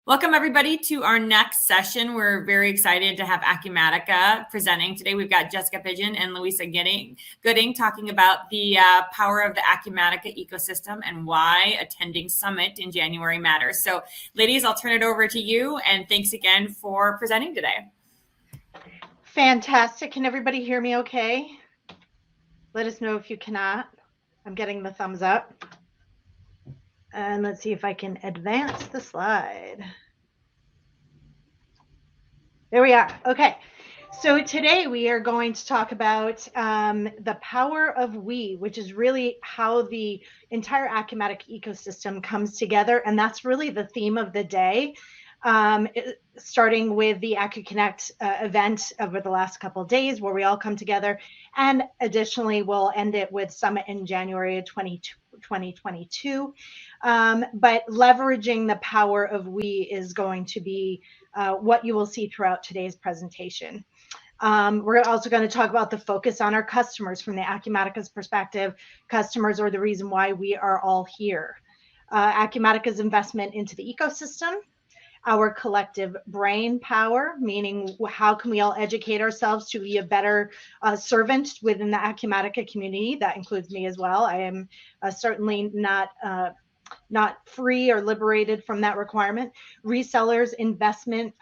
Welcome everybody to our next session. We're very excited to have Acumatica presenting today. We've got Jessica Pidgeon and Louisa Gooding talking about the power of the Acumatica ecosystem and why attending Summit in January matters. So ladies, I'll turn it over to you, and thanks again for presenting today. Fantastic. Can everybody hear me okay? Let us know if you cannot. I'm getting the thumbs up. And let's see if I can advance the slide. There we are. Okay. So today we are going to talk about the power of we, which is really how the entire Acumatica ecosystem comes together. And that's really the theme of the day. Starting with the acuCONNECT event over the last couple of days where we all come together. And additionally, we'll end it with Summit in January of 2022. But leveraging the power of we is going to be what you will see throughout today's presentation. We're also going to talk about the focus on our customers from the Acumatica's perspective. Customers are the reason why we are all here. Acumatica's investment into the ecosystem, our collective brain power, meaning how can we all educate ourselves to be a better servant within the Acumatica community. That includes me as well. I am certainly not free or liberated from that requirement. Resellers, investment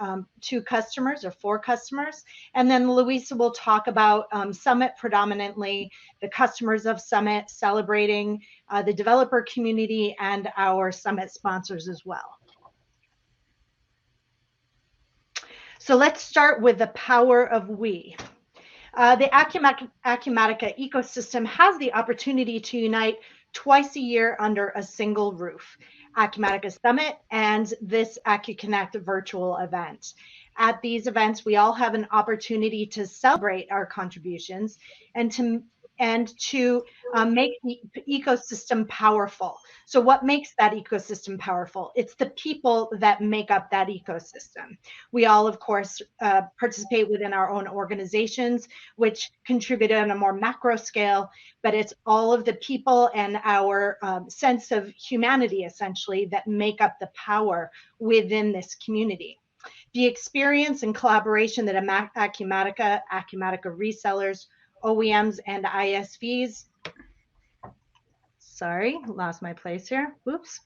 to customers or for customers. And then Louisa will talk about Summit predominantly, the customers of Summit, celebrating the developer community and our Summit sponsors as well. So let's start with the power of we. The Acumatica ecosystem has the opportunity to unite twice a year under a single roof, Acumatica Summit and this acuCONNECT virtual event. At these events, we all have an opportunity to celebrate our contributions and to make the ecosystem powerful. So what makes that ecosystem powerful? It's the people that make up that ecosystem. We all, of course, participate within our own organizations, which contribute on a more macro scale, but it's all of the people and our sense of humanity, essentially, that make up the power within this community. The experience and collaboration that Acumatica resellers, OEMs, and ISVs, sorry, lost my place here, oops,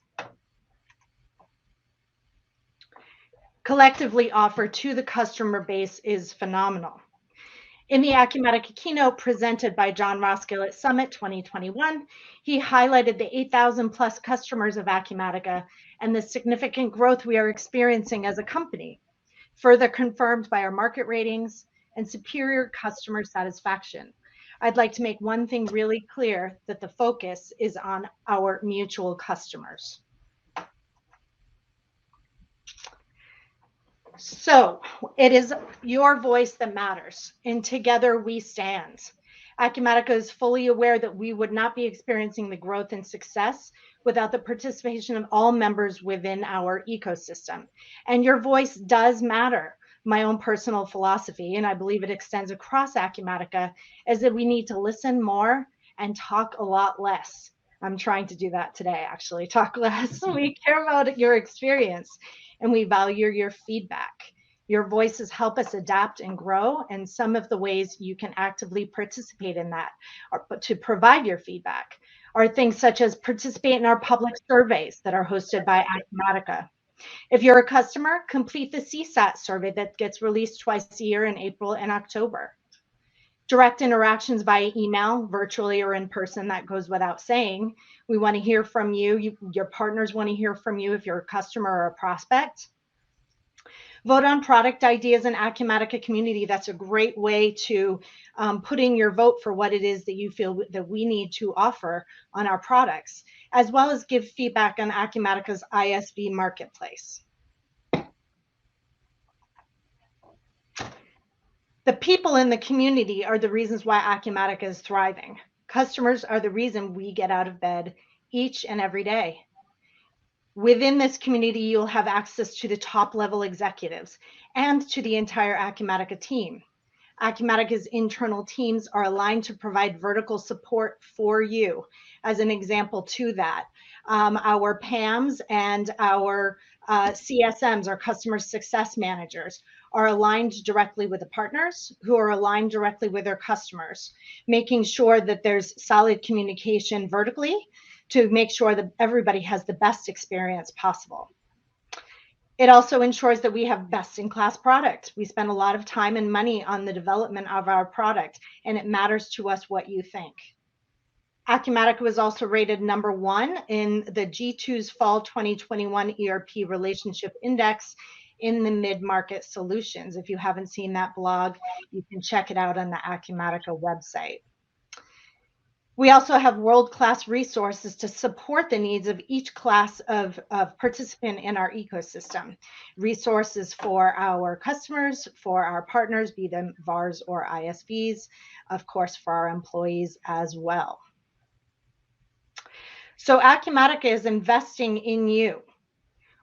collectively offer to the customer base is phenomenal. In the Acumatica keynote presented by John Roskill at Summit 2021, he highlighted the 8,000 plus customers of Acumatica and the significant growth we are experiencing as a company, further confirmed by our market ratings and superior customer satisfaction. I'd like to make one thing really clear, that the focus is on our mutual customers. So it is your voice that matters, and together we stand. Acumatica is fully aware that we would not be experiencing the growth and success without the participation of all members within our ecosystem. And your voice does matter. My own personal philosophy, and I believe it extends across Acumatica, is that we need to listen more and talk a lot less. I'm trying to do that today, actually, talk less. We care about your experience and we value your feedback. Your voices help us adapt and grow, and some of the ways you can actively participate in that, or to provide your feedback, are things such as participate in our public surveys that are hosted by Acumatica. If you're a customer, complete the CSAT survey that gets released twice a year in April and October. Direct interactions via email, virtually or in person, that goes without saying. We want to hear from you. Your partners want to hear from you if you're a customer or a prospect. Vote on product ideas in Acumatica community. That's a great way to put in your vote for what it is that you feel that we need to offer on our products, as well as give feedback on Acumatica's ISV marketplace. The people in the community are the reasons why Acumatica is thriving. Customers are the reason we get out of bed each and every day. Within this community, you'll have access to the top level executives and to the entire Acumatica team. Acumatica's internal teams are aligned to provide vertical support for you. As an example to that, our PAMs and our CSMs, our customer success managers, are aligned directly with the partners who are aligned directly with their customers, making sure that there's solid communication vertically to make sure that everybody has the best experience possible. It also ensures that we have best-in-class product. We spend a lot of time and money on the development of our product, and it matters to us what you think. Acumatica was also rated #1 in the G2's Fall 2021 ERP Relationship Index in the mid-market solutions. If you haven't seen that blog, you can check it out on the Acumatica website. We also have world-class resources to support the needs of each class of participant in our ecosystem. Resources for our customers, for our partners, be them VARs or ISVs, of course, for our employees as well. So Acumatica is investing in you.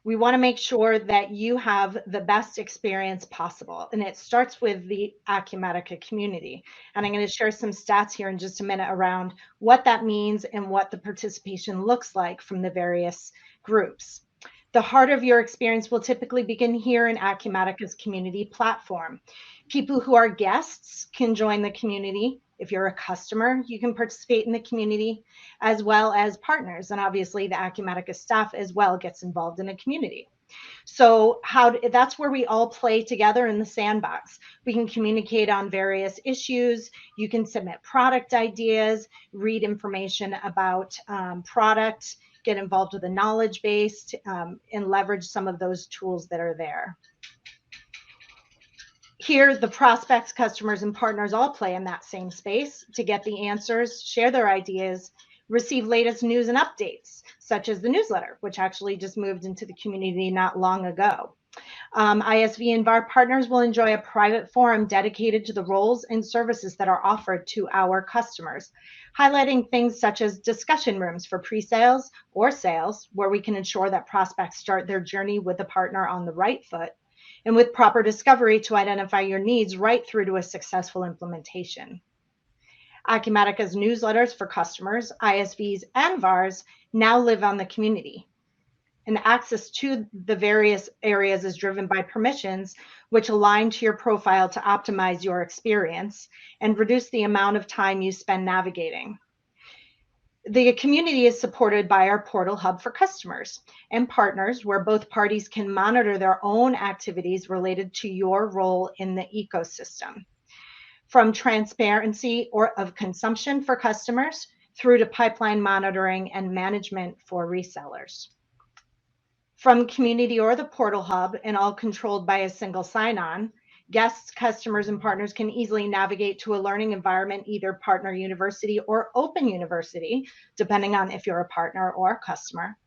We want to make sure that you have the best experience possible. And it starts with the Acumatica community. And I'm going to share some stats here in just a minute around what that means and what the participation looks like from the various groups. The heart of your experience will typically begin here in Acumatica's community platform. People who are guests can join the community. If you're a customer, you can participate in the community, as well as partners. And obviously the Acumatica staff as well gets involved in the community. So that's where we all play together in the sandbox. We can communicate on various issues. You can submit product ideas, read information about product, get involved with the knowledge base, and leverage some of those tools that are there. Here, the prospects, customers, and partners all play in that same space to get the answers, share their ideas, receive latest news and updates, such as the newsletter, which actually just moved into the community not long ago. ISV and VAR partners will enjoy a private forum dedicated to the roles and services that are offered to our customers, highlighting things such as discussion rooms for pre-sales or sales, where we can ensure that prospects start their journey with the partner on the right foot, and with proper discovery to identify your needs right through to a successful implementation. Acumatica's newsletters for customers, ISVs, and VARs now live on the community. And access to the various areas is driven by permissions, which align to your profile to optimize your experience and reduce the amount of time you spend navigating. The community is supported by our portal hub for customers and partners, where both parties can monitor their own activities related to your role in the ecosystem. From transparency of consumption for customers through to pipeline monitoring and management for resellers. From community or the portal hub, and all controlled by a single sign-on, guests, customers, and partners can easily navigate to a learning environment, either partner university or open university, depending on if you're a partner or a customer,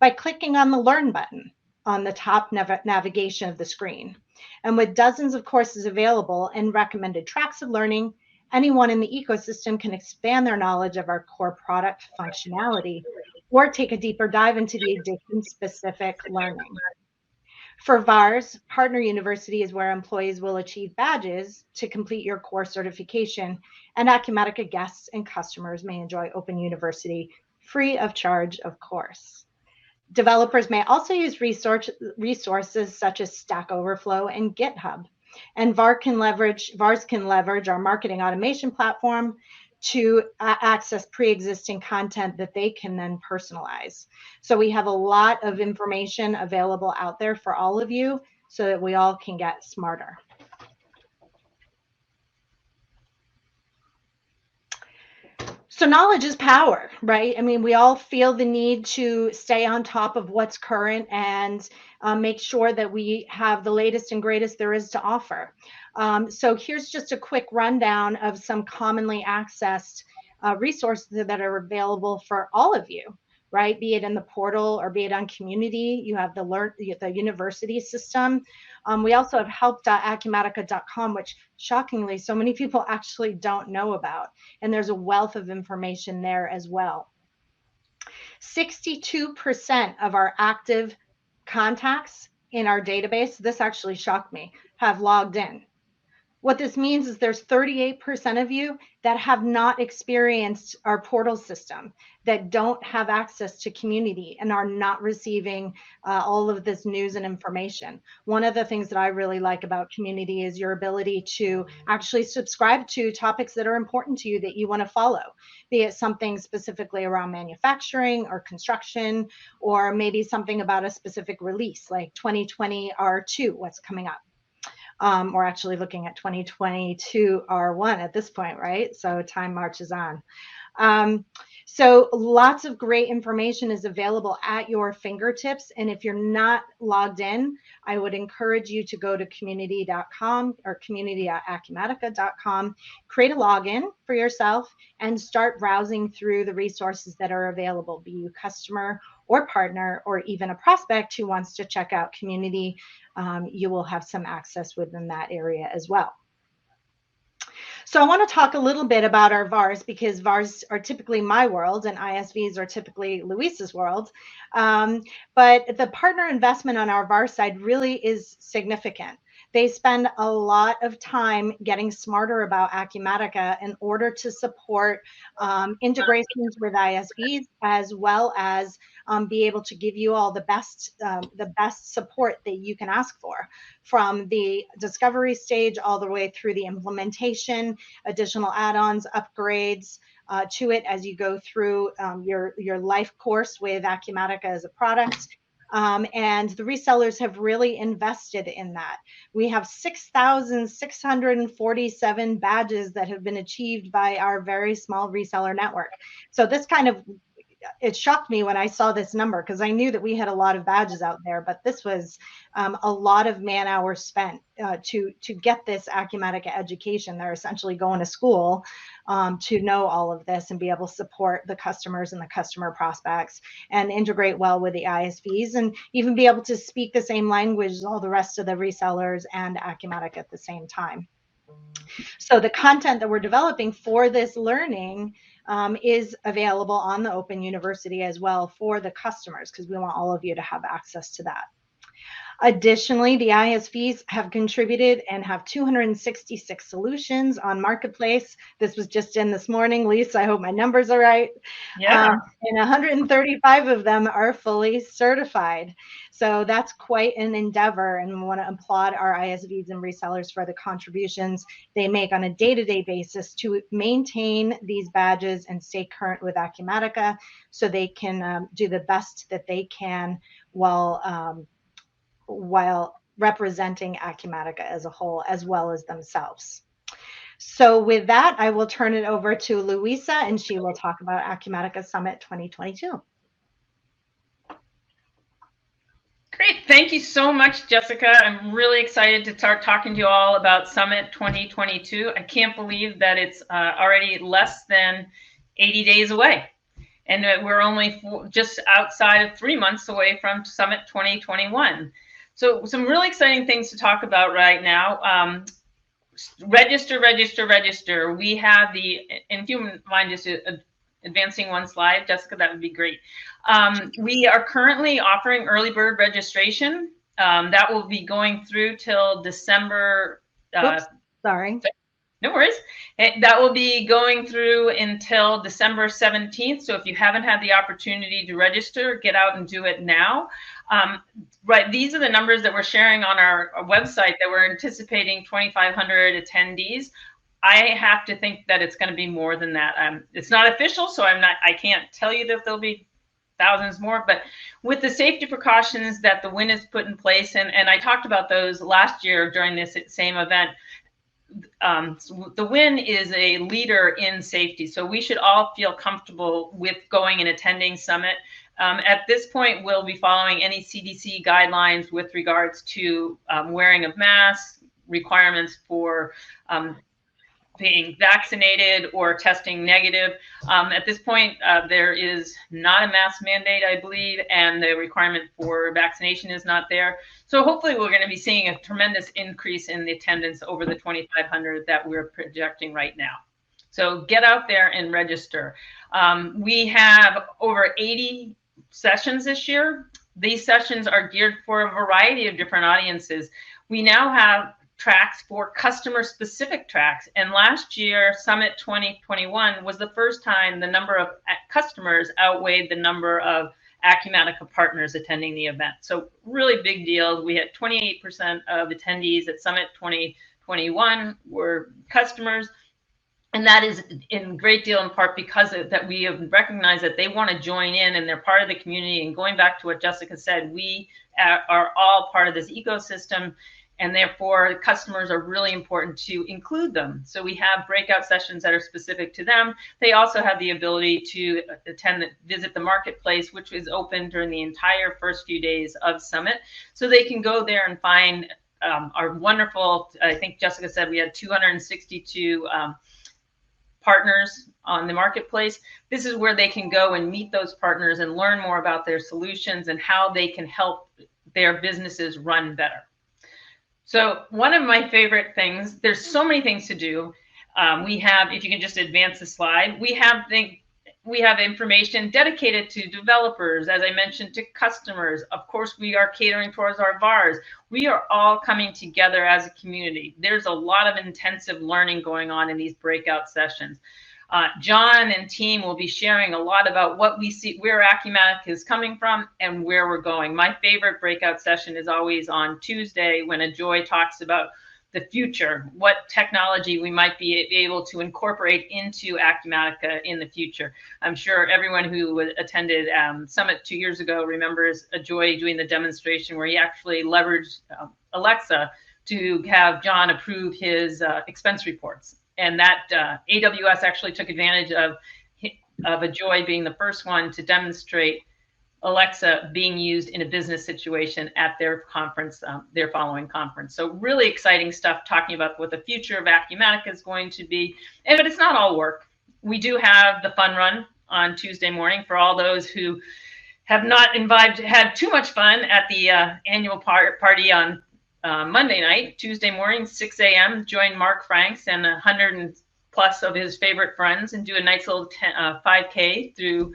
by clicking on the Learn button on the top navigation of the screen. And with dozens of courses available and recommended tracks of learning, anyone in the ecosystem can expand their knowledge of our core product functionality or take a deeper dive into the addiction-specific learning. For VARs, Partner University is where employees will achieve badges to complete your core certification, and Acumatica guests and customers may enjoy Open University free of charge, of course. Developers may also use resources such as Stack Overflow and GitHub, and VARs can leverage our marketing automation platform to access pre-existing content that they can then personalize. So we have a lot of information available out there for all of you so that we all can get smarter. So knowledge is power, right? I mean, we all feel the need to stay on top of what's current and make sure that we have the latest and greatest there is to offer. So here's just a quick rundown of some commonly accessed resources that are available for all of you, right? Be it in the portal or be it on community. You have the university system. We also have help.acumatica.com, which shockingly, so many people actually don't know about. And there's a wealth of information there as well. 62% of our active contacts in our database, this actually shocked me, have logged in. What this means is there's 38% of you that have not experienced our portal system, that don't have access to community and are not receiving all of this news and information. One of the things that I really like about community is your ability to actually subscribe to topics that are important to you that you want to follow, be it something specifically around manufacturing or construction, or maybe something about a specific release like 2020 R2, what's coming up. We're actually looking at 2022 R1 at this point, right? So time marches on. So lots of great information is available at your fingertips. And if you're not logged in, I would encourage you to go to community.com or community.acumatica.com, create a login for yourself, and start browsing through the resources that are available, be you customer or partner, or even a prospect who wants to check out community. You will have some access within that area as well. So I want to talk a little bit about our VARs, because VARs are typically my world and ISVs are typically Louisa's world. But the partner investment on our VAR side really is significant. They spend a lot of time getting smarter about Acumatica in order to support integrations with ISVs, as well as be able to give you all the best support that you can ask for, from the discovery stage all the way through the implementation, additional add-ons, upgrades to it as you go through your life course with Acumatica as a product. And the resellers have really invested in that. We have 6,647 badges that have been achieved by our very small reseller network. So this kind of, it shocked me when I saw this number, because I knew that we had a lot of badges out there, but this was a lot of man hours spent to get this Acumatica education. They're essentially going to school to know all of this and be able to support the customers and the customer prospects and integrate well with the ISVs, and even be able to speak the same language as all the rest of the resellers and Acumatica at the same time. So the content that we're developing for this learning is available on the Open University as well for the customers, because we want all of you to have access to that. Additionally, the ISVs have contributed and have 266 solutions on Marketplace. This was just in this morning. Lisa, I hope my numbers are right. Yeah. And 135 of them are fully certified. So that's quite an endeavor, and we want to applaud our ISVs and resellers for the contributions they make on a day-to-day basis to maintain these badges and stay current with Acumatica, so they can do the best that they can while representing Acumatica as a whole, as well as themselves. So with that, I will turn it over to Louisa, and she will talk about Acumatica Summit 2022. Great. Thank you so much, Jessica. I'm really excited to start talking to you all about Summit 2022. I can't believe that it's already less than 80 days away. And we're only just outside of 3 months away from Summit 2021. So some really exciting things to talk about right now. Register. We have the, and if you wouldn't mind just advancing one slide, Jessica, that would be great. We are currently offering early bird registration. That will be going through till December. Oops, sorry. No worries. That will be going through until December 17th. So if you haven't had the opportunity to register, get out and do it now. Right, these are the numbers that we're sharing on our website, that we're anticipating 2,500 attendees. I have to think that it's going to be more than that. It's not official, so I can't tell you that there'll be thousands more, but with the safety precautions that the WIN has put in place, and I talked about those last year during this same event. The WIN is a leader in safety, so we should all feel comfortable with going and attending Summit. At this point, we'll be following any CDC guidelines with regards to wearing of masks, requirements for being vaccinated or testing negative. At this point, there is not a mask mandate, I believe, and the requirement for vaccination is not there. So hopefully we're going to be seeing a tremendous increase in the attendance over the 2,500 that we're projecting right now. So get out there and register. We have over 80 sessions this year. These sessions are geared for a variety of different audiences. We now have tracks for customer specific tracks. And last year, Summit 2021 was the first time the number of customers outweighed the number of Acumatica partners attending the event. So really big deal. We had 28% of attendees at Summit 2021 were customers. And that is in great deal in part because of that we have recognized that they want to join in and they're part of the community. And going back to what Jessica said, we are all part of this ecosystem, and therefore customers are really important to include them. So we have breakout sessions that are specific to them. They also have the ability to visit the marketplace, which is open during the entire first few days of Summit. So they can go there and find our wonderful, I think Jessica said we had 262 partners on the marketplace. This is where they can go and meet those partners and learn more about their solutions and how they can help their businesses run better. So one of my favorite things, there's so many things to do. We have, if you can just advance the slide, we have information dedicated to developers, as I mentioned, to customers. Of course, we are catering towards our VARs. We are all coming together as a community. There's a lot of intensive learning going on in these breakout sessions. John and team will be sharing a lot about what we see, where Acumatica is coming from and where we're going. My favorite breakout session is always on Tuesday when Ajoy talks about the future, what technology we might be able to incorporate into Acumatica in the future. I'm sure everyone who attended Summit 2 years ago remembers Ajoy doing the demonstration where he actually leveraged Alexa to have John approve his expense reports. And that AWS actually took advantage of Ajoy being the first one to demonstrate Alexa being used in a business situation at their conference, their following conference. So really exciting stuff talking about what the future of Acumatica is going to be. But it's not all work. We do have the fun run on Tuesday morning for all those who have not had too much fun at the annual party on Monday night. Tuesday morning, 6 a.m., join Mark Franks and 100 plus of his favorite friends and do a nice little 5K through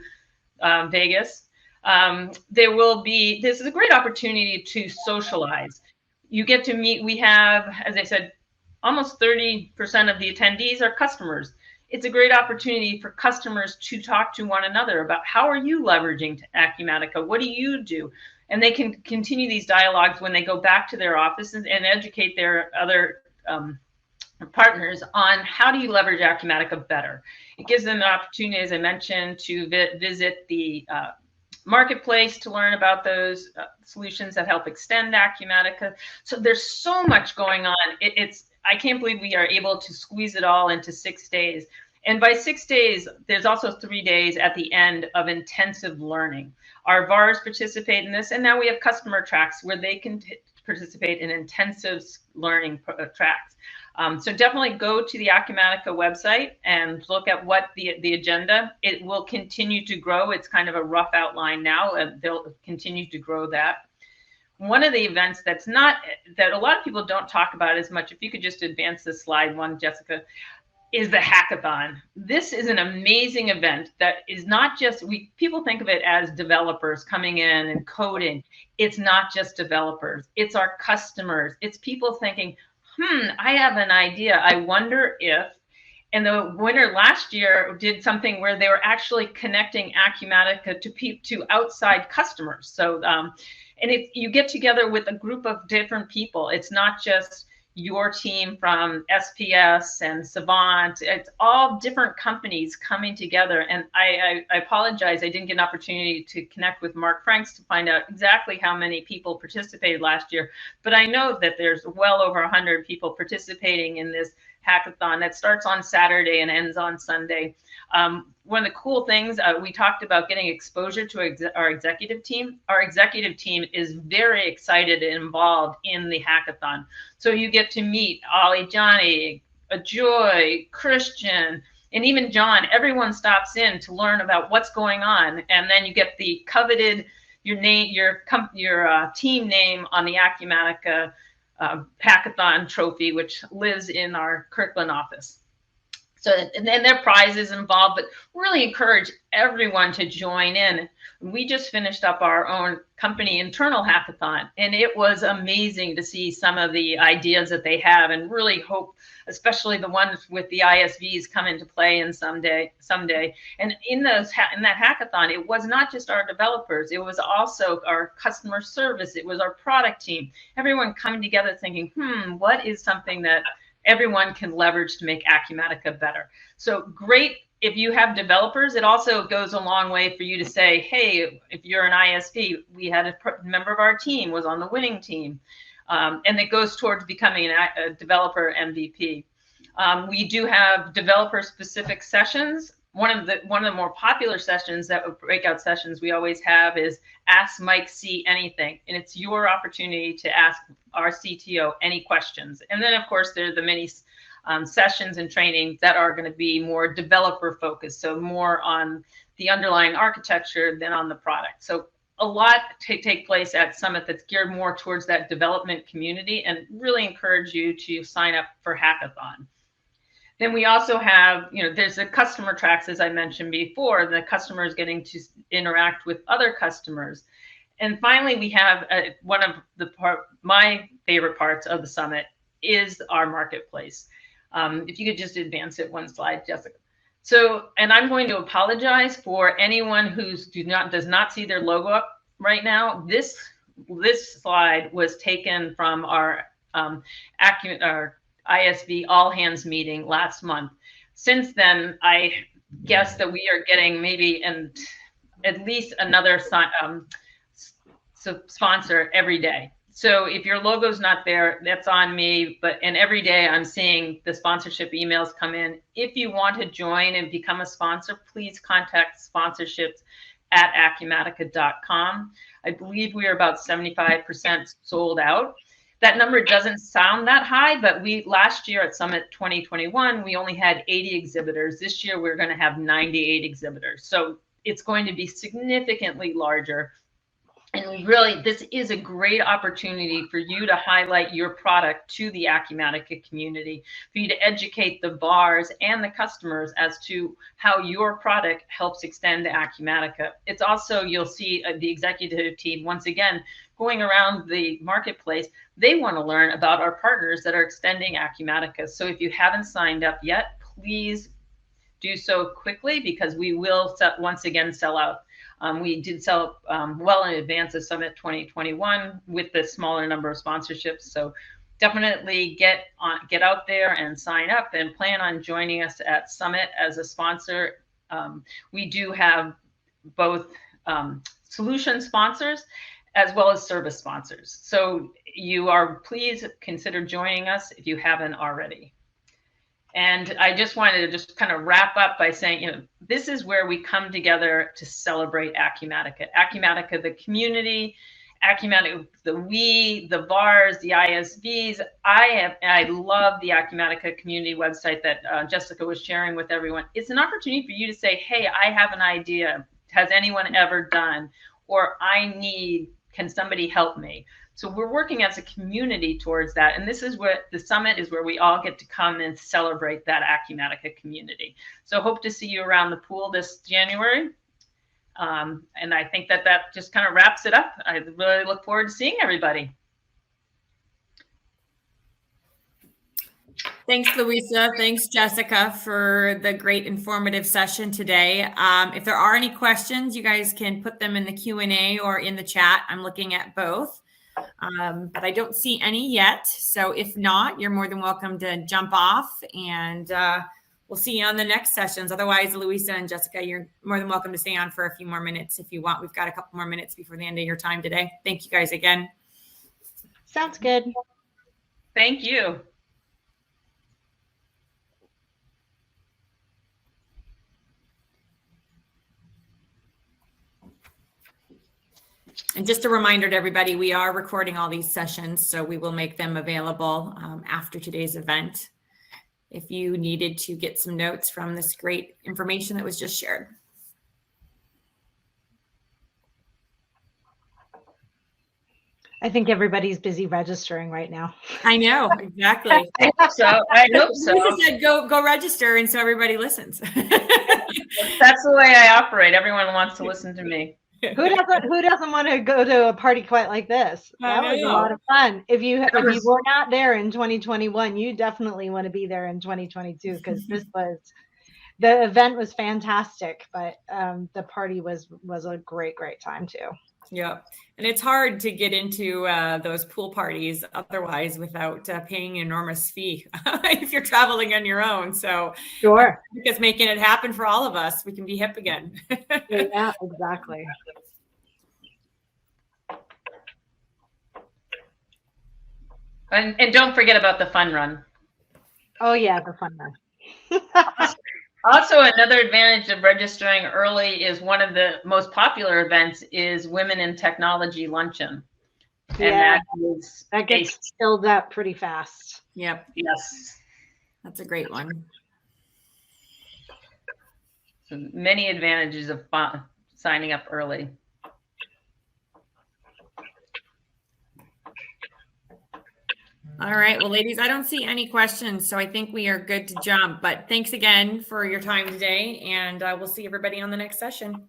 Vegas. This is a great opportunity to socialize. You get to meet, we have, as I said, almost 30% of the attendees are customers. It's a great opportunity for customers to talk to one another about how are you leveraging Acumatica? What do you do? And they can continue these dialogues when they go back to their offices and educate their other partners on how do you leverage Acumatica better. It gives them an opportunity, as I mentioned, to visit the marketplace to learn about those solutions that help extend Acumatica. So there's so much going on. I can't believe we are able to squeeze it all into 6 days. And by 6 days, there's also 3 days at the end of intensive learning. Our VARs participate in this, and now we have customer tracks where they can participate in intensive learning tracks. So definitely go to the Acumatica website and look at what the agenda. It will continue to grow. It's kind of a rough outline now, and they'll continue to grow that. One of the events that a lot of people don't talk about as much, if you could just advance this slide one, Jessica, is the Hackathon. This is an amazing event that is not just, people think of it as developers coming in and coding. It's not just developers. It's our customers. It's people thinking, I have an idea. I wonder if, and the winner last year did something where they were actually connecting Acumatica to outside customers. So, and you get together with a group of different people. It's not just your team from SPS and Savant. It's all different companies coming together. And I apologize, I didn't get an opportunity to connect with Mark Franks to find out exactly how many people participated last year. But I know that there's well over 100 people participating in this hackathon that starts on Saturday and ends on Sunday. One of the cool things, we talked about getting exposure to our executive team. Our executive team is very excited and involved in the hackathon. So you get to meet Ollie, Johnny, Ajoy, Christian, and even John. Everyone stops in to learn about what's going on. And then you get the coveted, your team name on the Acumatica hackathon trophy, which lives in our Kirkland office. So, and then there are prizes involved, but really encourage everyone to join in. We just finished up our own company internal hackathon, and it was amazing to see some of the ideas that they have, and really hope, especially the ones with the ISVs, come into play in someday. And in that hackathon, it was not just our developers, it was also our customer service, it was our product team, everyone coming together thinking, what is something that everyone can leverage to make Acumatica better. So great. If you have developers, it also goes a long way for you to say, hey, if you're an ISV, we had a member of our team was on the winning team. And it goes towards becoming a developer MVP. We do have developer specific sessions. One of the more popular sessions, breakout sessions we always have, is Ask Mike C anything. And it's your opportunity to ask our CTO any questions. And then of course there are the many sessions and trainings that are going to be more developer focused, so more on the underlying architecture than on the product. So a lot to take place at Summit that's geared more towards that development community, and really encourage you to sign up for Hackathon. Then we also have, there's the customer tracks, as I mentioned before, the customers getting to interact with other customers. And finally, we have one of my favorite parts of the Summit is our marketplace. If you could just advance it one slide, Jessica. So, and I'm going to apologize for anyone who does not see their logo up right now. This slide was taken from our ISV all hands meeting last month. Since then, I guess that we are getting maybe at least another sponsor every day. So if your logo's not there, that's on me. And every day I'm seeing the sponsorship emails come in. If you want to join and become a sponsor, please contact sponsorships@acumatica.com. I believe we are about 75% sold out. That number doesn't sound that high, but last year at Summit 2021, we only had 80 exhibitors. This year we're going to have 98 exhibitors. So it's going to be significantly larger. And really, this is a great opportunity for you to highlight your product to the Acumatica community, for you to educate the VARs and the customers as to how your product helps extend Acumatica. It's also, you'll see the executive team, once again, going around the marketplace. They want to learn about our partners that are extending Acumatica. So if you haven't signed up yet, please do so quickly, because we will once again sell out. We did sell well in advance of Summit 2021 with the smaller number of sponsorships. So definitely get out there and sign up, and plan on joining us at Summit as a sponsor. We do have both solution sponsors as well as service sponsors. So please consider joining us if you haven't already. And I just wanted to kind of wrap up by saying, this is where we come together to celebrate Acumatica. Acumatica, the community, Acumatica, the VARs, the ISVs. I love the Acumatica community website that Jessica was sharing with everyone. It's an opportunity for you to say, hey, I have an idea. Has anyone ever done? Or can somebody help me? So we're working as a community towards that. And this is where the Summit is, where we all get to come and celebrate that Acumatica community. So hope to see you around the pool this January. And I think that just kind of wraps it up. I really look forward to seeing everybody. Thanks, Louisa. Thanks, Jessica, for the great informative session today. If there are any questions, you guys can put them in the Q&A or in the chat. I'm looking at both. But I don't see any yet. So if not, you're more than welcome to jump off, and we'll see you on the next sessions. Otherwise, Louisa and Jessica, you're more than welcome to stay on for a few more minutes if you want. We've got a couple more minutes before the end of your time today. Thank you guys again. Sounds good. Thank you. And just a reminder to everybody, we are recording all these sessions, so we will make them available after today's event if you needed to get some notes from this great information that was just shared. I think everybody's busy registering right now. I know, exactly. I hope so. I hope so. Lisa said go register, and so everybody listens. That's the way I operate. Everyone wants to listen to me. Who doesn't want to go to a party quite like this? I That was a know. lot of fun. If you were not there in 2021, you definitely want to be there in 2022 because the event was fantastic, but the party was a great time too. Yeah. And it's hard to get into those pool parties otherwise without paying an enormous fee if you're traveling on your own. So sure, because making it happen for all of us, we can be hip again. Yeah, exactly. And don't forget about the fun run. Oh yeah, the fun run. Also, another advantage of registering early is one of the most popular events is Women in Technology Luncheon. Yeah, And that gets filled up pretty fast. Yep. Yes. That's a great one. So many advantages of signing up early. All right. Well, ladies, I don't see any questions, so I think we are good to jump. But thanks again for your time today, and we'll see everybody on the next session.